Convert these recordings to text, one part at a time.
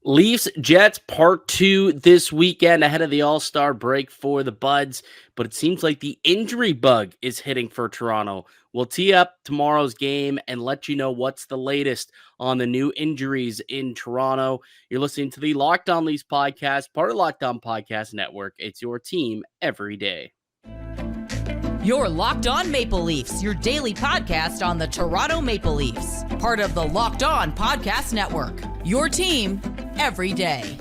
Leafs Jets part 2 this weekend ahead of the All-Star break for the Buds, but it seems like the injury bug is hitting for Toronto. We'll tee up tomorrow's game and let you know what's the latest on the new injuries in Toronto. You're listening to the Locked On Leafs podcast, part of Locked On Podcast Network. It's your team every day. You're Locked On Maple Leafs, your daily podcast on the Toronto Maple Leafs. Part of the Locked On Podcast Network, your team every day.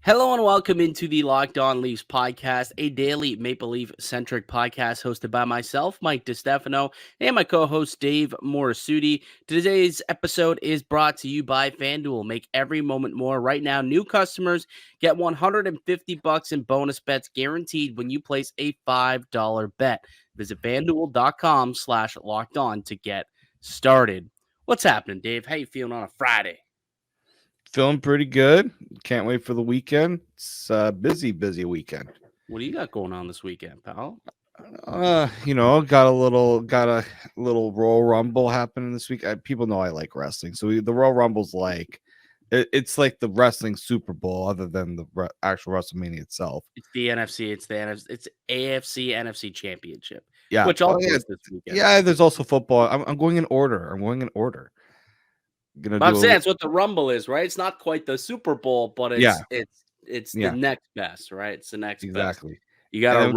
Hello and welcome into the Locked On Leafs podcast, a daily Maple Leaf-centric podcast hosted by myself, Mike DiStefano, and my co-host, Dave Morassutti. Today's episode is brought to you by FanDuel. Make every moment more. Right now, new customers get $150 in bonus bets guaranteed when you place a $5 bet. Visit FanDuel.com/LockedOn to get started. What's happening, Dave? How you feeling on a Friday? Feeling pretty good. Can't wait for the weekend. It's a busy weekend. What do you got going on this weekend, pal? Got a little Royal Rumble happening this week. People know I like wrestling, so the Royal Rumble's like it's like the wrestling Super Bowl, other than the actual WrestleMania itself. It's the NFC. It's AFC NFC Championship. Yeah, which also is this weekend. Yeah, there's also football. I'm going in order. I'm saying it's what the Rumble is, right? It's not quite the Super Bowl, but it's the next best, right? It's the next exactly. best. You got a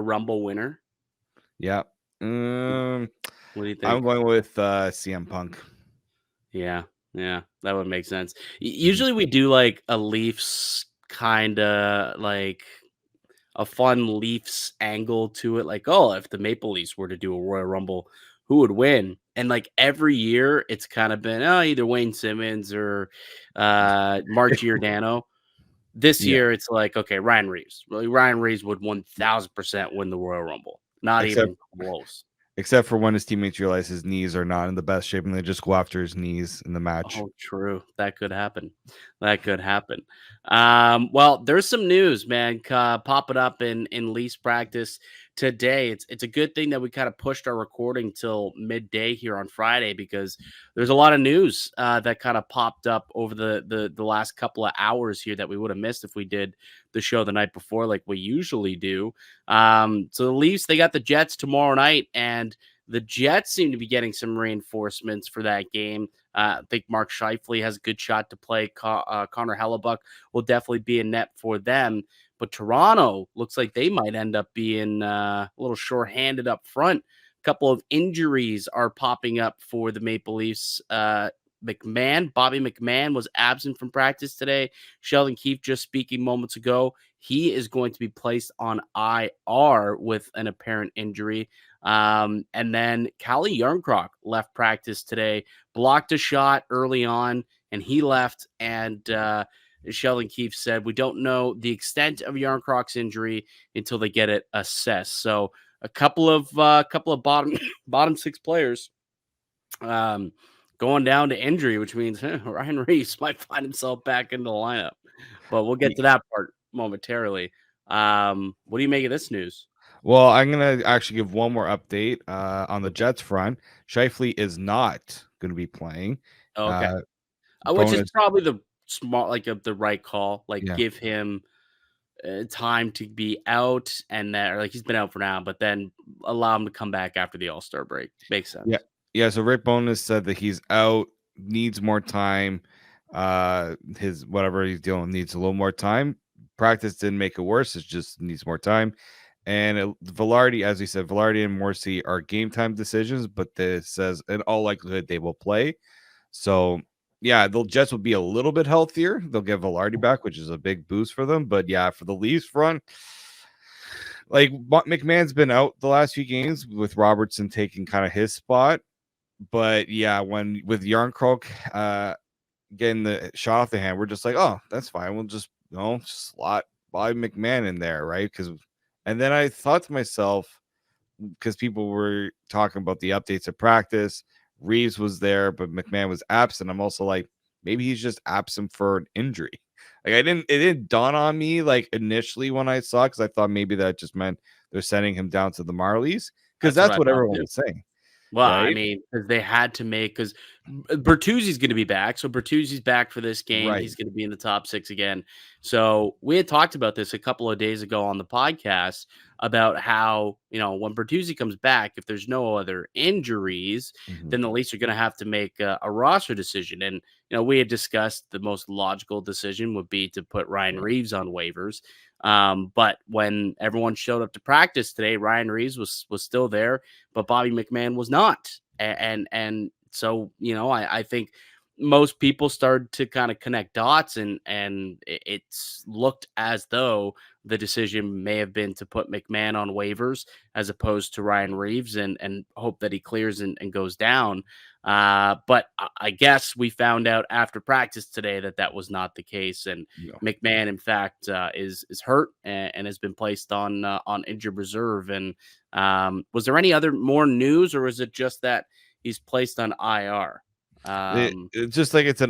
Rumble winner. Yeah. What do you think? I'm going with CM Punk. Yeah, that would make sense. Usually we do like a Leafs kind of like a fun Leafs angle to it, like, oh, if the Maple Leafs were to do a Royal Rumble, who would win? And like every year, it's kind of been either Wayne Simmons or Mark Giordano. This year, it's like, okay, Ryan Reaves. Really, Ryan Reaves would 1,000% win the Royal Rumble. Even close. Except for when his teammates realize his knees are not in the best shape and they just go after his knees in the match. Oh, true. That could happen. Well, there's some news, man, popping up in Leafs practice today. It's a good thing that we kind of pushed our recording till midday here on Friday, because there's a lot of news that kind of popped up over the last couple of hours here that we would have missed if we did the show the night before like we usually do. So the Leafs, they got the Jets tomorrow night, and the Jets seem to be getting some reinforcements for that game. I think Mark Scheifele has a good shot to play. Connor Hellebuck will definitely be in net for them. But Toronto looks like they might end up being a little shorthanded up front. A couple of injuries are popping up for the Maple Leafs. Bobby McMann was absent from practice today. Sheldon Keefe just speaking moments ago. He is going to be placed on IR with an apparent injury. And then Calle Jarnkrok left practice today, blocked a shot early on, and he left. And Sheldon Keefe said, we don't know the extent of Jarnkrok's injury until they get it assessed. So a couple of bottom six players going down to injury, which means Ryan Reaves might find himself back in the lineup. But we'll get to that part momentarily. What do you make of this news? Well, I'm going to actually give one more update on the Jets front. Scheifele is not going to be playing. Okay. Which is probably the the right call. Give him time to be out, and that he's been out for now, but then allow him to come back after the All-Star break. Makes sense. Yeah. So Rick Bowness said that he's out, needs more time. His whatever he's dealing needs a little more time. Practice didn't make it worse. It just needs more time. And Velarde, as we said, Velarde and Morrissey are game time decisions, but this says in all likelihood they will play. So yeah, the Jets will be a little bit healthier. They'll get Velarde back, which is a big boost for them. But yeah, for the Leafs front, like McMahon's been out the last few games with Robertson taking kind of his spot. But yeah, with Jarnkrok getting the shot off the hand, we're just like, oh, that's fine. We'll just slot Bobby McMann in there, right? And then I thought to myself, because people were talking about the updates of practice, Reaves was there, but McMann was absent. I'm also like, maybe he's just absent for an injury. Like it didn't dawn on me like initially when I saw it, because I thought maybe that just meant they're sending him down to the Marlies, because That's what that's I what thought everyone too. was saying, Well, I right? mean, 'cause they had to make because Bertuzzi's going to be back. So Bertuzzi's back for this game. Right. He's going to be in the top six again. So we had talked about this a couple of days ago on the podcast about how, when Bertuzzi comes back, if there's no other injuries, Mhm. then the Leafs are going to have to make a roster decision. And, we had discussed the most logical decision would be to put Ryan Reaves on waivers. But when everyone showed up to practice today, Ryan Reaves was still there, but Bobby McMann was not. And so, I think most people started to kind of connect dots, and it's looked as though the decision may have been to put McMann on waivers as opposed to Ryan Reaves, and hope that he clears and goes down. But I guess we found out after practice today that was not the case, and No. McMann, in fact, is hurt and has been placed on injured reserve. And was there any other more news, or is it just that he's placed on IR? It's just like it's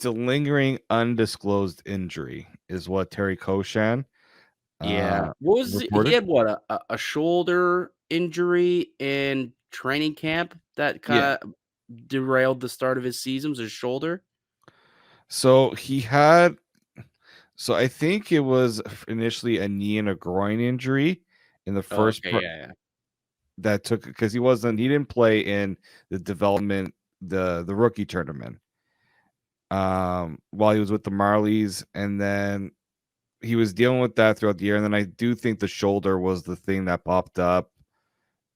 a lingering undisclosed injury, is what Terry Koshan Yeah. What was he reported. had what a shoulder injury in training camp that Yeah. kind of derailed the start of his season? Was his shoulder? So he had, so I think it was initially a knee and a groin injury in the Oh, first okay, yeah, yeah. that took, because he didn't play in the development, the rookie tournament, while he was with the Marlies, and then he was dealing with that throughout the year. And then I do think the shoulder was the thing that popped up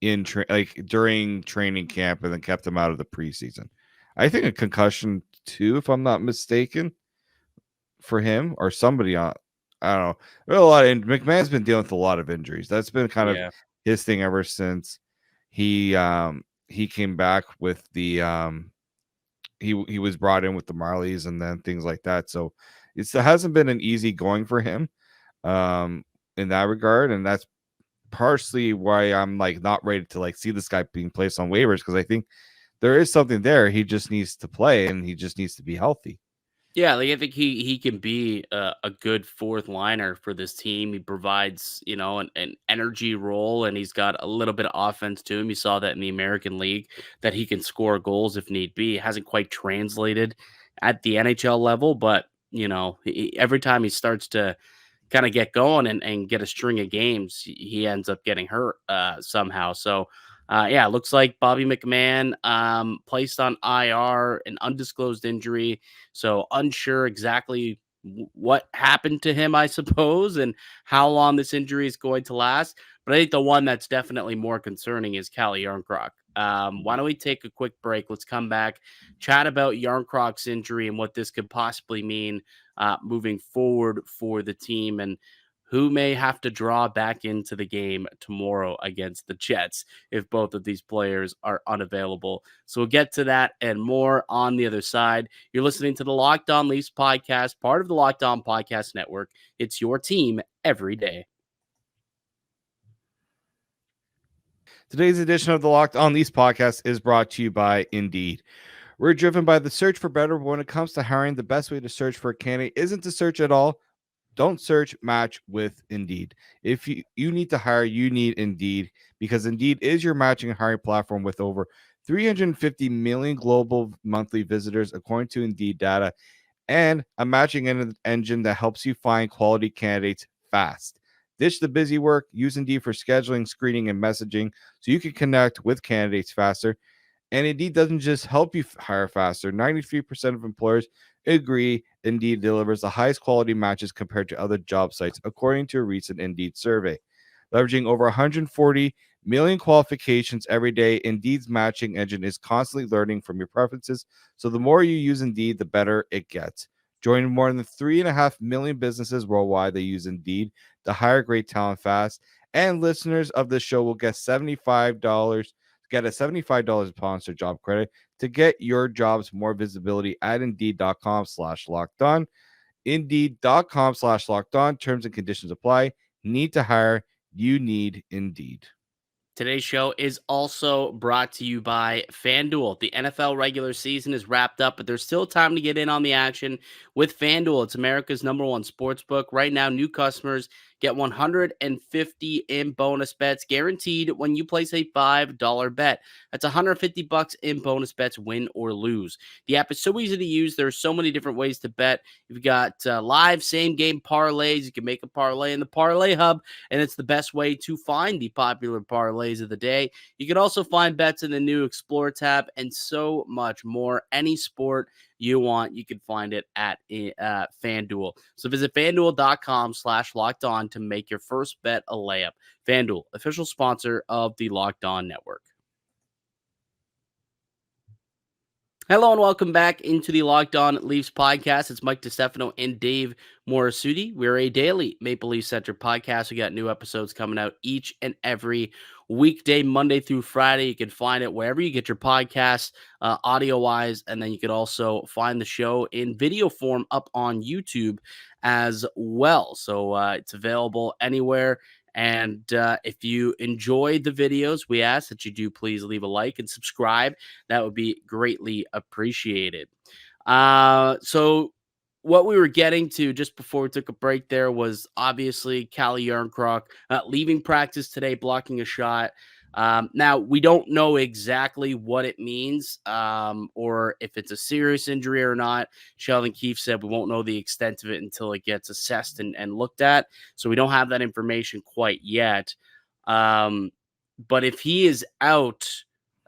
like during training camp, and then kept him out of the preseason. I think a concussion too, if I'm not mistaken, for him or somebody on. I don't know. There are a lot of, McMahon's been dealing with a lot of injuries. That's been kind of Yeah. his thing ever since he came back with the he was brought in with the Marlies and then things like that. So it hasn't been an easy going for him in that regard, and that's partially why I'm like not ready to like see this guy being placed on waivers, because I think there is something there. He just needs to play, and he just needs to be healthy. Yeah, like I think he can be a good fourth liner for this team. He provides, an energy role, and he's got a little bit of offense to him. You saw that in the American League, that he can score goals if need be. It hasn't quite translated at the NHL level, but every time he starts to kind of get going and get a string of games, he ends up getting hurt somehow. So, yeah, it looks like Bobby McMann placed on IR, an undisclosed injury. So unsure exactly what happened to him, I suppose, and how long this injury is going to last. But I think the one that's definitely more concerning is Calle Jarnkrok. Why don't we take a quick break? Let's come back, chat about Jarnkrok's injury and what this could possibly mean moving forward for the team, and who may have to draw back into the game tomorrow against the Jets if both of these players are unavailable. So we'll get to that and more on the other side. You're listening to the Locked On Leafs podcast, part of the Locked On Podcast Network. It's your team every day. Today's edition of the Locked On Leafs podcast is brought to you by Indeed. We're driven by the search for better, but when it comes to hiring, the best way to search for a candidate isn't to search at all. Don't search, match with Indeed. If you need to hire, you need Indeed, because Indeed is your matching and hiring platform with over 350 million global monthly visitors, according to Indeed data, and a matching engine that helps you find quality candidates fast. Ditch the busy work. Use Indeed for scheduling, screening, and messaging so you can connect with candidates faster. And Indeed doesn't just help you hire faster. 93% of employers agree Indeed delivers the highest quality matches compared to other job sites, according to a recent Indeed survey. Leveraging over 140 million qualifications every day, Indeed's matching engine is constantly learning from your preferences. So the more you use Indeed, the better it gets. Join more than 3.5 million businesses worldwide that use Indeed to hire great talent fast. And listeners of this show will get $75. Get a $75 sponsor job credit to get your jobs more visibility at Indeed.com/lockedon. Indeed.com/lockedon. Terms and conditions apply. Need to hire. You need Indeed. Today's show is also brought to you by FanDuel. The NFL regular season is wrapped up, but there's still time to get in on the action with FanDuel. It's America's #1 sports book. Right now, new customers get 150 in bonus bets guaranteed when you place a $5 bet. That's $150 in bonus bets, win or lose. The app is so easy to use. There's so many different ways to bet. You've got live same-game parlays. You can make a parlay in the Parlay Hub, and it's the best way to find the popular parlays of the day. You can also find bets in the new Explore tab and so much more. Any sport you want, you can find it at FanDuel. So visit FanDuel.com/LockedOn to make your first bet a layup. FanDuel, official sponsor of the Locked On Network. Hello and welcome back into the Locked On Leafs podcast. It's Mike DiStefano and Dave Morassutti. We're a daily Maple Leaf centric podcast. We got new episodes coming out each and every weekday, Monday through Friday. You can find it wherever you get your podcasts, audio-wise, and then you can also find the show in video form up on YouTube as well. So it's available anywhere. And if you enjoy the videos, we ask that you do please leave a like and subscribe. That would be greatly appreciated. So what we were getting to just before we took a break there was obviously Calle Jarnkrok leaving practice today, blocking a shot. Now, we don't know exactly what it means or if it's a serious injury or not. Sheldon Keefe said we won't know the extent of it until it gets assessed and looked at. So we don't have that information quite yet. But if he is out,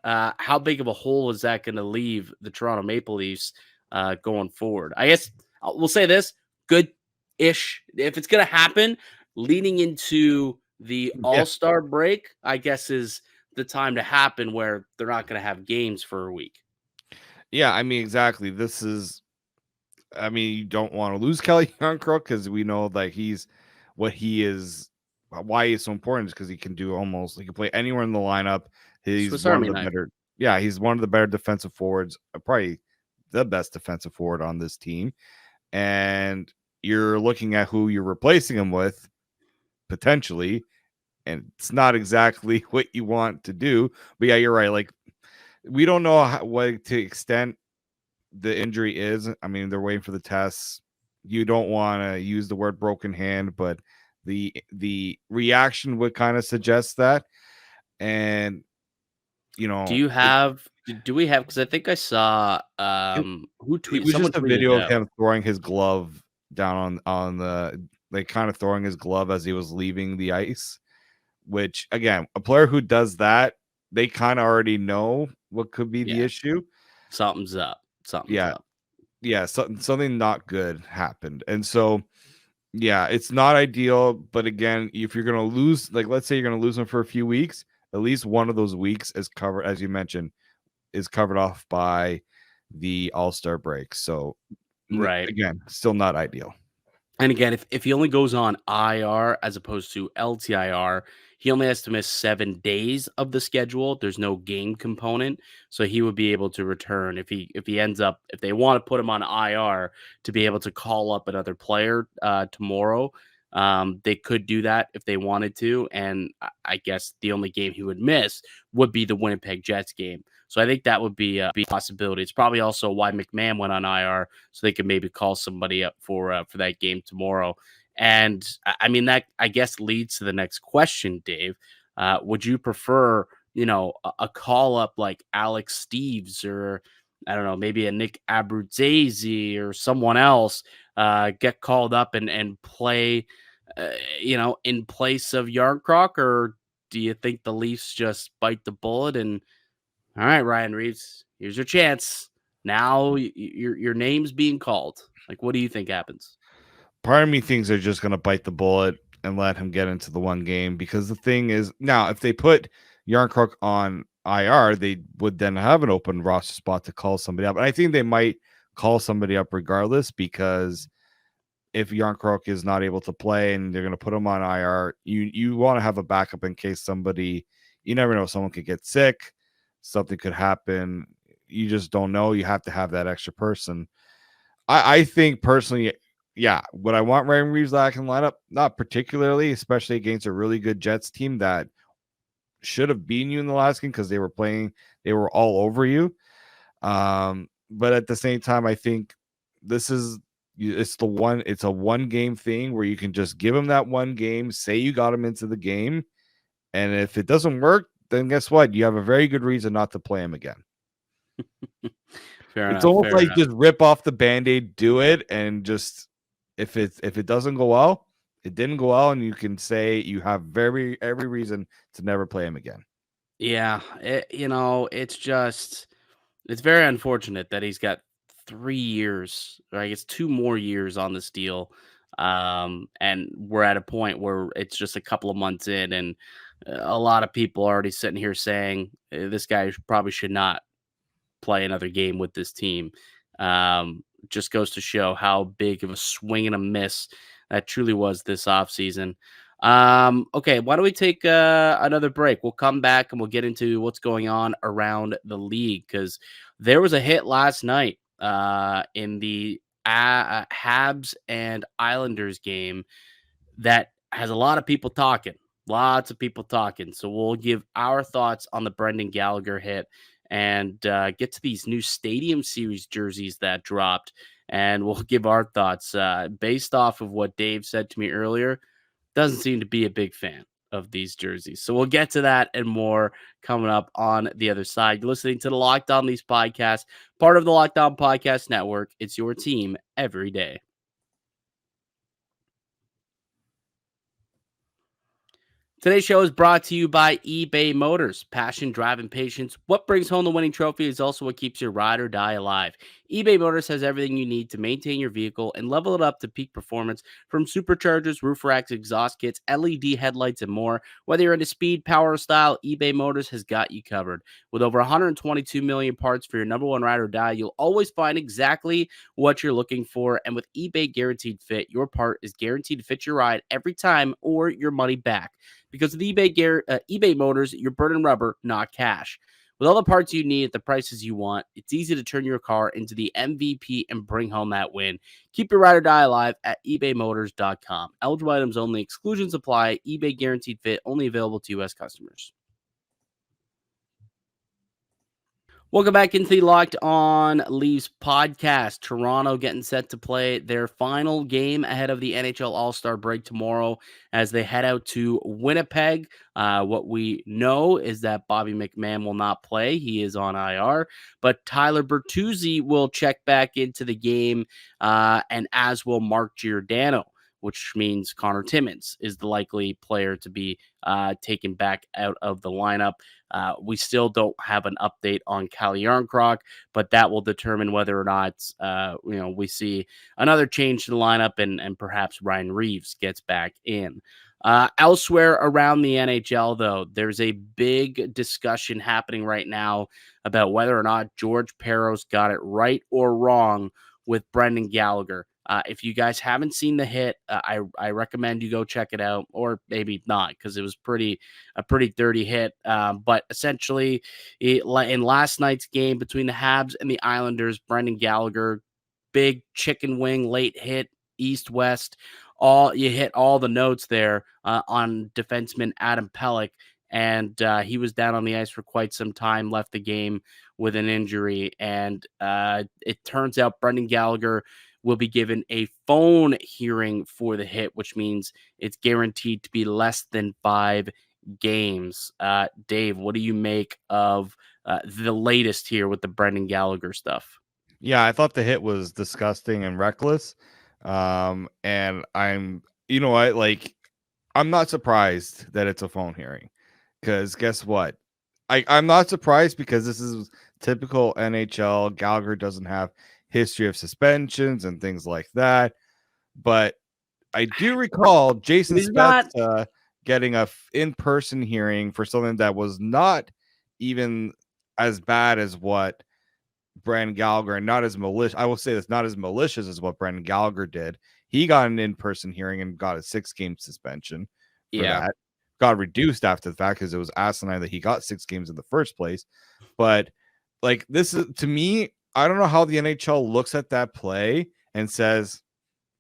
how big of a hole is that going to leave the Toronto Maple Leafs going forward? I guess we'll say this, good-ish. If it's going to happen leading into the All-Star break, I guess, is the time to happen where they're not going to have games for a week. Yeah, I mean, exactly. You don't want to lose Calle Jarnkrok because we know like he's what he is, why he's so important is because he can play anywhere in the lineup. He's Swiss one Army of the knife. he's one of the better defensive forwards, probably the best defensive forward on this team. And you're looking at who you're replacing him with potentially, and it's not exactly what you want to do. But yeah, you're right. Like, we don't know what to extent the injury is. I mean, they're waiting for the tests. You don't want to use the word broken hand, but the reaction would kind of suggest that. And do we have, because I think I saw who tweeted, it was someone just a tweeted video it of him throwing his glove down on the, like, kind of throwing his glove as he was leaving the ice, which, again, a player who does that, they kind of already know what could be the issue. Something's up. Up. Yeah, something not good happened. And so, yeah, it's not ideal. But again, if you're going to lose, like, let's say you're going to lose him for a few weeks, at least one of those weeks is covered, as you mentioned, is covered off by the All-Star break. So, right. Again, still not ideal. And again, if he only goes on IR as opposed to LTIR, he only has to miss 7 days of the schedule. There's no game component, so he would be able to return if they want to put him on IR to be able to call up another player tomorrow. They could do that if they wanted to, and I guess the only game he would miss would be the Winnipeg Jets game. So I think that would be a possibility. It's probably also why McMann went on IR, so they could maybe call somebody up for that game tomorrow. And I mean, that, I guess, leads to the next question, Dave. Would you prefer, a call up like Alex Steves, or I don't know, maybe a Nick Abruzzese or someone else get called up and play, in place of Jarnkrok? Or do you think the Leafs just bite the bullet and, all right, Ryan Reaves, here's your chance. Now your name's being called. Like, what do you think happens? Part of me thinks they're just going to bite the bullet and let him get into the one game, because the thing is, now if they put Jarnkrok on IR, they would then have an open roster spot to call somebody up. And I think they might call somebody up regardless, because if Jarnkrok is not able to play and they're going to put him on IR, you want to have a backup in case somebody, you never know, someone could get sick, something could happen. You just don't know. You have to have that extra person. I think personally, yeah, would I want Ryan Reaves back in lineup? Not particularly, especially against a really good Jets team that should have beaten you in the last game because they were all over you. But at the same time, I think it's a one game thing where you can just give them that one game, say you got them into the game, and if it doesn't work, then guess what? You have a very good reason not to play him again. Fair It's enough. almost like just rip off the Band-Aid, do it, and just if it doesn't go well, it didn't go well, and you can say you have every reason to never play him again. Yeah, it's very unfortunate that he's got 3 years, or I guess 2 more years on this deal. And we're at a point where it's just a couple of months in, and a lot of people are already sitting here saying this guy probably should not play another game with this team. Just goes to show how big of a swing and a miss that truly was this offseason. Okay, why don't we take another break? We'll come back and we'll get into what's going on around the league, because there was a hit last night in the Habs and Islanders game that has a lot of people talking. Lots of people talking. So we'll give our thoughts on the Brendan Gallagher hit and get to these new Stadium Series jerseys that dropped. And we'll give our thoughts based off of what Dave said to me earlier. Doesn't seem to be a big fan of these jerseys. So we'll get to that and more coming up on the other side. You're listening to the Locked On Leafs podcast, part of the Locked On Podcast Network. It's your team every day. Today's show is brought to you by eBay Motors. Passion, drive, and patience. What brings home the winning trophy is also what keeps your ride or die alive. eBay Motors has everything you need to maintain your vehicle and level it up to peak performance, from superchargers, roof racks, exhaust kits, LED headlights, and more. Whether you're into speed, power, or style, eBay Motors has got you covered. With over 122 million parts for your number one ride or die, you'll always find exactly what you're looking for. And with eBay Guaranteed Fit, your part is guaranteed to fit your ride every time or your money back. Because with eBay Motors, you're burning rubber, not cash. With all the parts you need at the prices you want, it's easy to turn your car into the MVP and bring home that win. Keep your ride or die alive at ebaymotors.com. Eligible items only. Exclusions apply. eBay Guaranteed Fit only available to U.S. customers. Welcome back into the Locked On Leafs podcast. Toronto getting set to play their final game ahead of the NHL All-Star break tomorrow as they head out to Winnipeg. What we know is that Bobby McMann will not play. He is on IR, but Tyler Bertuzzi will check back into the game, and as will Mark Giordano, which means Connor Timmins is the likely player to be taken back out of the lineup. We still don't have an update on Calle Jarnkrok, but that will determine whether or not we see another change to the lineup and perhaps Ryan Reaves gets back in. Elsewhere around the NHL, though, there's a big discussion happening right now about whether or not George Parros got it right or wrong with Brendan Gallagher. If you guys haven't seen the hit, I recommend you go check it out, or maybe not, because it was a pretty dirty hit. But essentially, in last night's game between the Habs and the Islanders, Brendan Gallagher, big chicken wing late hit, east-west. You hit all the notes there on defenseman Adam Pelech, and he was down on the ice for quite some time, left the game with an injury. And it turns out Brendan Gallagher will be given a phone hearing for the hit, which means it's guaranteed to be less than 5 games. Dave, what do you make of the latest here with the Brendan Gallagher stuff? Yeah, I thought the hit was disgusting and reckless. And I'm not surprised that it's a phone hearing, because guess what? I'm not surprised, because this is typical NHL. Gallagher doesn't have history of suspensions and things like that. But I do recall Jason Spezza getting a in-person hearing for something that was not even as bad as what Brendan Gallagher, and not as malicious. I will say that's not as malicious as what Brendan Gallagher did. He got an in-person hearing and got a 6-game suspension for that. Got reduced after the fact because it was asinine that he got 6 games in the first place. But like, this is, to me, I don't know how the NHL looks at that play and says,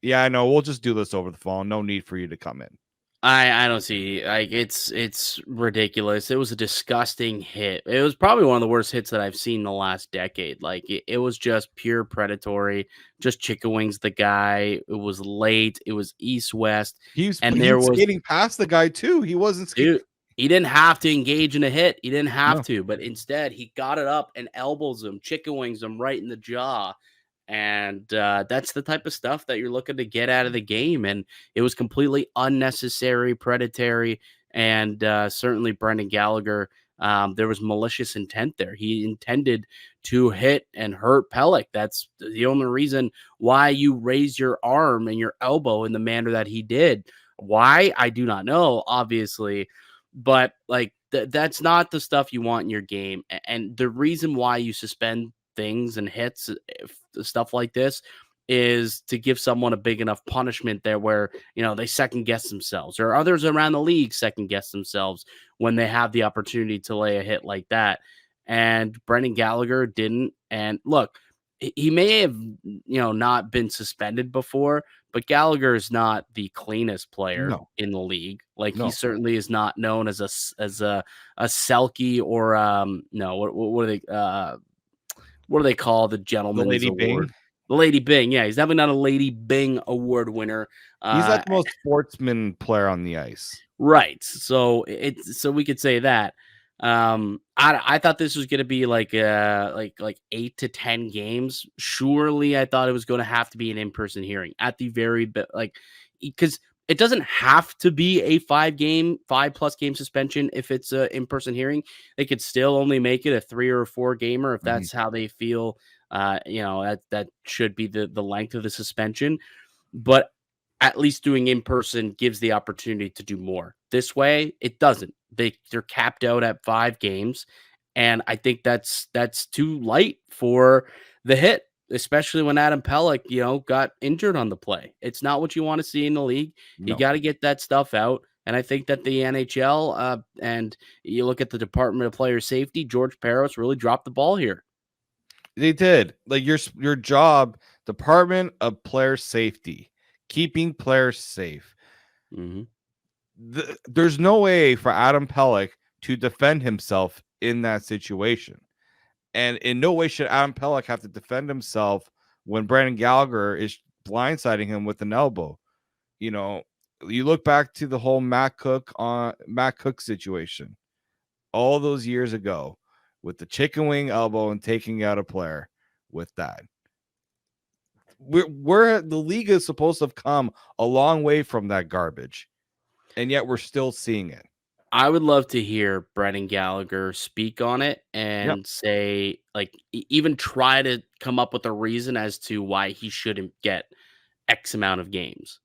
yeah, I know, we'll just do this over the phone. No need for you to come in. I don't see, like, it's ridiculous. It was a disgusting hit. It was probably one of the worst hits that I've seen in the last decade. Like it was just pure predatory, just chicken wings the guy. It was late. It was east west, and He there was was skating past the guy too. He wasn't skating. dude. He didn't have to engage in a hit. He didn't have No, to, but instead he got it up and elbows him, chicken wings him right in the jaw. And that's the type of stuff that you're looking to get out of the game. And it was completely unnecessary, predatory, and certainly Brendan Gallagher. There was malicious intent there. He intended to hit and hurt Pelech. That's the only reason why you raise your arm and your elbow in the manner that he did. Why? I do not know, obviously, but like that's not the stuff you want in your game. And the reason why you suspend things and hits, stuff like this, is to give someone a big enough punishment there where, they second guess themselves, or others around the league second guess themselves when they have the opportunity to lay a hit like that. And Brendan Gallagher didn't. And look, he may have, not been suspended before, but Gallagher is not the cleanest player no, in the league. Like he no. certainly is not known as a Selkie or no, what do they call the The gentleman's Lady award? Bing. The Lady Bing. Yeah, he's definitely not a Lady Bing award winner. He's not the most sportsman player on the ice. Right. So we could say that. I thought this was going to be like 8 to 10 games. Surely I thought it was going to have to be an in-person hearing at the very bit, like, because it doesn't have to be a 5+ game suspension. If it's a in-person hearing, they could still only make it a 3 or 4 gamer if that's how they feel. That should be the length of the suspension, but at least doing in person gives the opportunity to do more. This way, it doesn't. They're capped out at 5 games, and I think that's too light for the hit, especially when Adam Pelech, got injured on the play. It's not what you want to see in the league. You No. got to get that stuff out. And I think that the NHL and you look at the Department of Player Safety, George Peros really dropped the ball here. They did. Like your job, Department of Player Safety, keeping players safe. Mm-hmm. There's no way for Adam Pelech to defend himself in that situation. And in no way should Adam Pelech have to defend himself when Brendan Gallagher is blindsiding him with an elbow. You look back to the whole Matt Cook situation all those years ago with the chicken wing elbow and taking out a player with that. We're the league is supposed to have come a long way from that garbage, and yet we're still seeing it. I would love to hear Brendan Gallagher speak on it and say, like, even try to come up with a reason as to why he shouldn't get X amount of games.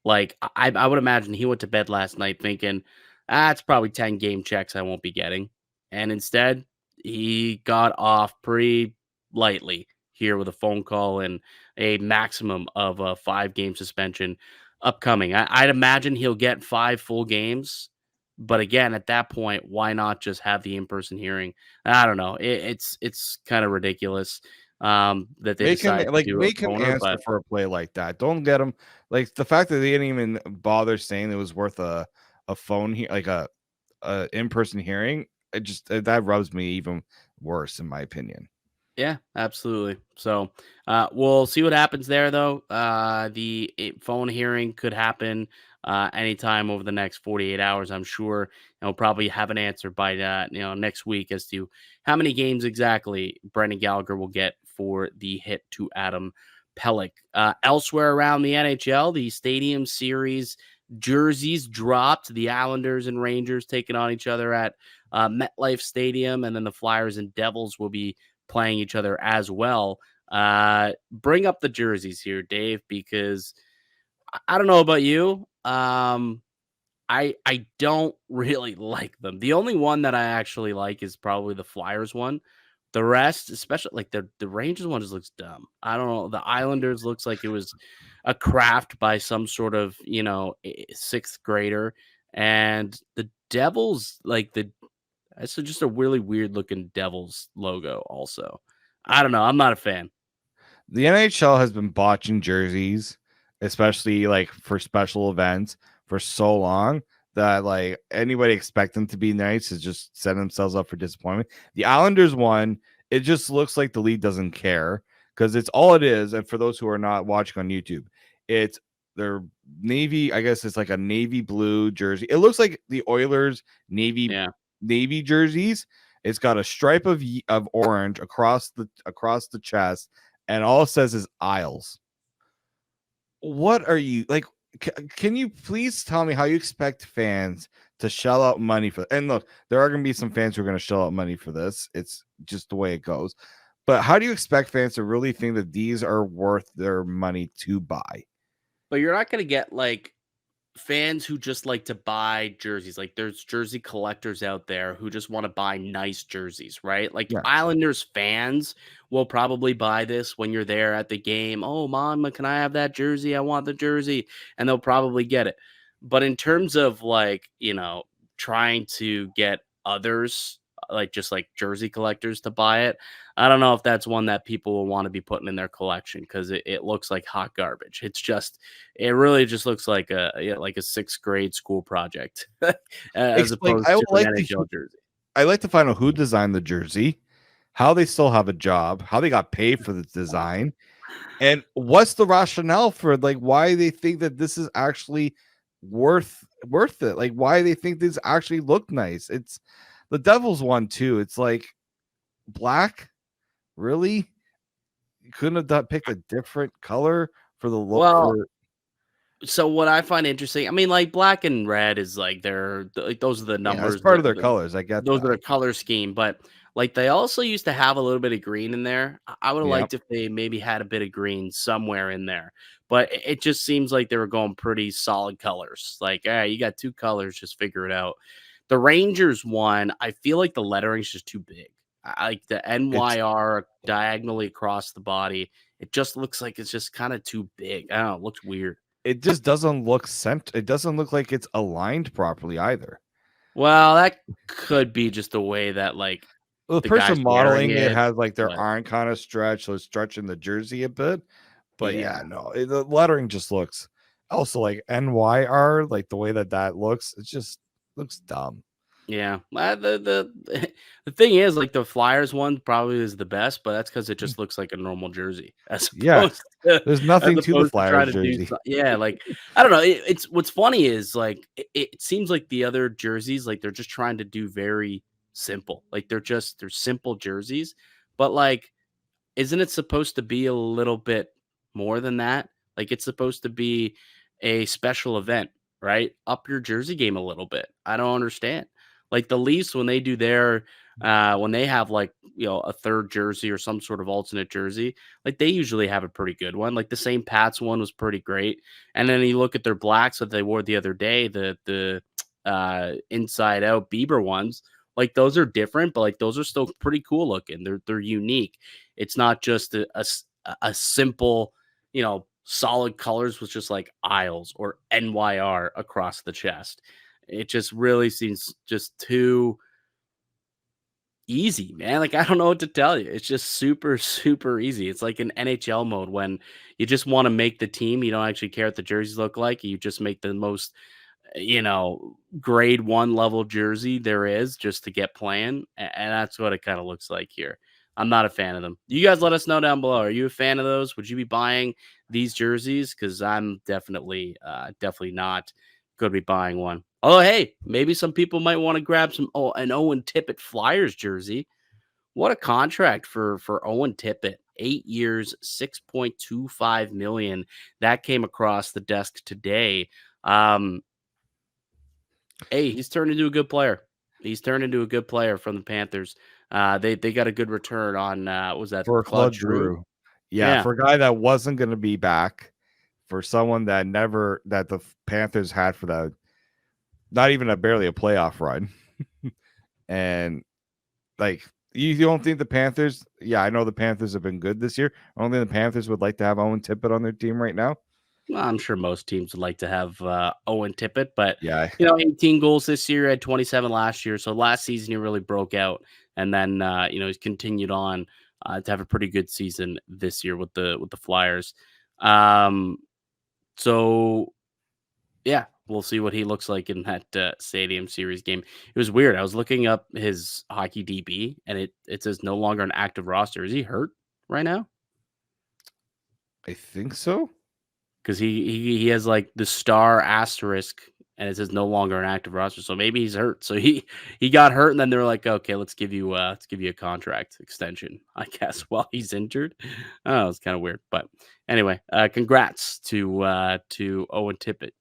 Like, I would imagine he went to bed last night thinking, it's probably 10 game checks I won't be getting. And instead, he got off pretty lightly here with a phone call and a maximum of a 5-game suspension upcoming. I'd imagine he'll get 5 full games. But again, at that point, why not just have the in-person hearing? I don't know. It's kind of ridiculous that they decided to do make a him boner, answer but for a play like that. Don't get him like the fact that they didn't even bother saying it was worth a phone here, like a in-person hearing. It just that rubs me even worse, in my opinion. yeah, absolutely. So we'll see what happens there, though. The phone hearing could happen anytime over the next 48 hours, I'm sure. And we'll probably have an answer by next week as to how many games exactly Brendan Gallagher will get for the hit to Adam Pelech. Elsewhere around the NHL, the Stadium Series jerseys dropped. The Islanders and Rangers taking on each other at MetLife Stadium, and then the Flyers and Devils will be playing each other as well. Bring up the jerseys here, Dave, because I don't know about you. I don't really like them. The only one that I actually like is probably the Flyers one. The rest, especially like the Rangers one, just looks dumb. I don't know. The Islanders looks like it was a craft by some sort of 6th grader, and the Devils it's just a really weird looking Devils logo. Also, I don't know. I'm not a fan. The NHL has been botching jerseys, especially like for special events, for so long that like anybody expect them to be nice is just setting themselves up for disappointment. The Islanders one, it just looks like the league doesn't care because it's all it is. And for those who are not watching on YouTube, it's their navy. I guess it's like a navy blue jersey. It looks like the Oilers navy jerseys. It's got a stripe of orange across the chest, and all it says is Isles. What are you like? Can you please tell me how you expect fans to shell out money for? And look, there are going to be some fans who are going to shell out money for this. It's just the way it goes. But how do you expect fans to really think that these are worth their money to buy? But you're not going to get like fans who just like to buy jerseys. Like there's jersey collectors out there who just want to buy nice jerseys, right? Like Yeah. Islanders fans will probably buy this when you're there at the game. Oh, mom, can I have that jersey? I want the jersey. And they'll probably get it. But in terms of like, trying to get others, like just like jersey collectors to buy it, I don't know if that's one that people will want to be putting in their collection because it looks like hot garbage. It really just looks like a sixth grade school project as opposed to an NHL jersey. I like to find out who designed the jersey, how they still have a job, how they got paid for the design, and what's the rationale for like why they think that this is actually worth it. Like why they think these actually look nice. It's the Devils one too. It's like black. Really? You couldn't have picked a different color for the look? Well, so what I find interesting, I mean, like black and red is like those are the numbers. It's part of their colors. I get those that. are the color scheme, but like they also used to have a little bit of green in there. I would have liked if they maybe had a bit of green somewhere in there, but it just seems like they were going pretty solid colors. Like, you got two colors, just figure it out. The Rangers one, I feel like the lettering's just too big. Like the NYR diagonally across the body, it just looks like it's just kind of too big. I don't know, it looks weird. It just doesn't look it doesn't look like it's aligned properly either. Well, that could be just the way that like the person modeling it has like their arm kind of stretched, so it's stretching the jersey a bit. But the lettering just looks also like NYR, like the way that looks, it just looks dumb. Yeah, the thing is, like the Flyers one probably is the best, but that's because it just looks like a normal jersey. There's nothing to the Flyers jersey. Like I don't know. It's what's funny is like it seems like the other jerseys, like they're just trying to do very simple. Like they're simple jerseys, but like, isn't it supposed to be a little bit more than that? Like it's supposed to be a special event, right? Up your jersey game a little bit. I don't understand. Like the Leafs, when they do when they have like, a third jersey or some sort of alternate jersey, like they usually have a pretty good one. Like the St. Pat's one was pretty great. And then you look at their blacks that they wore the other day, the inside out Bieber ones, like those are different, but like those are still pretty cool looking. They're unique. It's not just a simple, solid colors with just like Isles or NYR across the chest. It just really seems just too easy, man. Like, I don't know what to tell you. It's just super, super easy. It's like an NHL mode when you just want to make the team. You don't actually care what the jerseys look like. You just make the most, grade 1 level jersey there is just to get playing. And that's what it kind of looks like here. I'm not a fan of them. You guys let us know down below. Are you a fan of those? Would you be buying these jerseys? Because I'm definitely not going to be buying one. Oh, hey, maybe some people might want to grab an Owen Tippett Flyers jersey. What a contract for Owen Tippett. 8 years, $6.25 million. That came across the desk today. Hey, he's turned into a good player. He's turned into a good player from the Panthers. They got a good return on was that for Claude Giroux? Yeah, for a guy that wasn't going to be back, for someone that the Panthers had for that, not even barely a playoff run. And like, you don't think the Panthers? Yeah, I know the Panthers have been good this year. I don't think the Panthers would like to have Owen Tippett on their team right now. Well, I'm sure most teams would like to have Owen Tippett, but yeah, 18 goals this year, had 27 last year. So last season he really broke out, and then he's continued on to have a pretty good season this year with the Flyers. So yeah, We'll see what he looks like in that Stadium Series game. It was weird. I was looking up his hockey DB, and it says no longer an active roster. Is he hurt right now? I think so. Because he has like the star asterisk, and it says no longer an active roster. So maybe he's hurt. So he got hurt, and then they're like, okay, let's give you a contract extension, I guess, while he's injured. Oh, it's kind of weird, but anyway, congrats to Owen Tippett.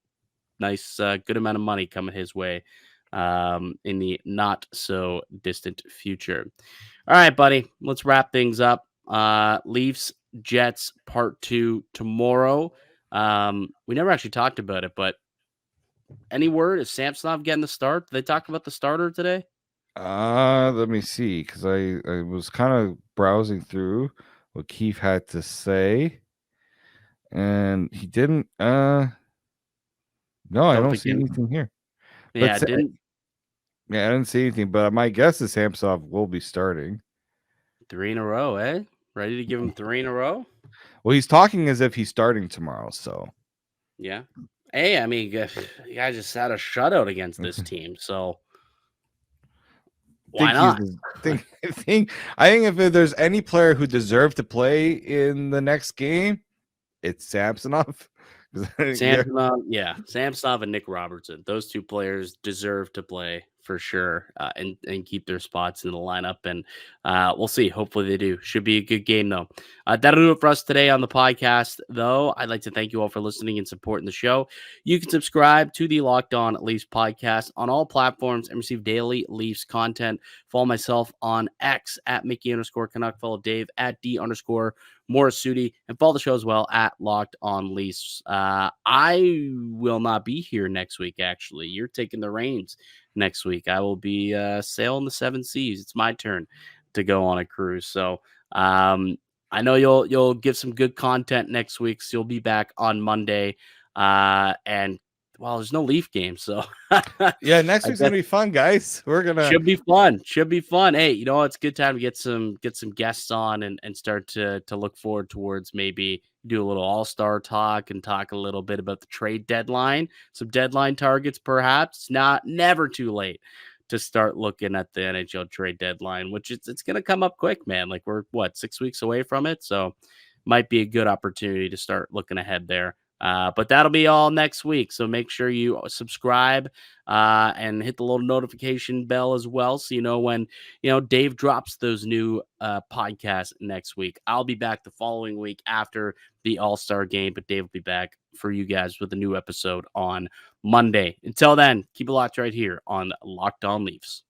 Nice, good amount of money coming his way in the not so distant future. All right, buddy, let's wrap things up. Leafs Jets part 2 tomorrow. We never actually talked about it, but any word? Is Samsonov getting the start? Did they talk about the starter today? Let me see, because I was kind of browsing through what Keefe had to say, and he didn't. No, I don't see anything here. Yeah, But didn't. Yeah, I didn't see anything. But my guess is Samsonov will be starting 3 in a row, eh? Ready to give him 3 in a row? Well, he's talking as if he's starting tomorrow. So yeah. Hey, I mean, you guys just had a shutout against this team, so why not? I think if there's any player who deserved to play in the next game, it's Samsonov. Samsonov and Nick Robertson. Those two players deserve to play for sure, and keep their spots in the lineup. And we'll see. Hopefully they do. Should be a good game though. That'll do it for us today on the podcast. Though I'd like to thank you all for listening and supporting the show. You can subscribe to the Locked On Leafs podcast on all platforms and receive daily Leafs content. Follow myself on X at Mickey_Canuck. Follow Dave at D_Morassutti, and follow the show as well at Locked On Leafs. I will not be here next week. Actually, you're taking the reins next week. I will be sailing the 7 seas. It's my turn to go on a cruise. So I know you'll give some good content next week. So you'll be back on Monday. And well, there's no Leaf game, so yeah, next week's gonna be fun, guys. Should be fun. Hey, you know, it's a good time to get some guests on and start to look forward towards maybe do a little all-star talk and talk a little bit about the trade deadline, some deadline targets, perhaps. Never too late to start looking at the NHL trade deadline, which it's gonna come up quick, man. Like we're 6 weeks away from it, so might be a good opportunity to start looking ahead there. But that'll be all next week. So make sure you subscribe and hit the little notification bell as well. So you know when, Dave drops those new podcasts next week. I'll be back the following week after the All-Star game, but Dave will be back for you guys with a new episode on Monday. Until then, keep it locked right here on Locked On Leafs.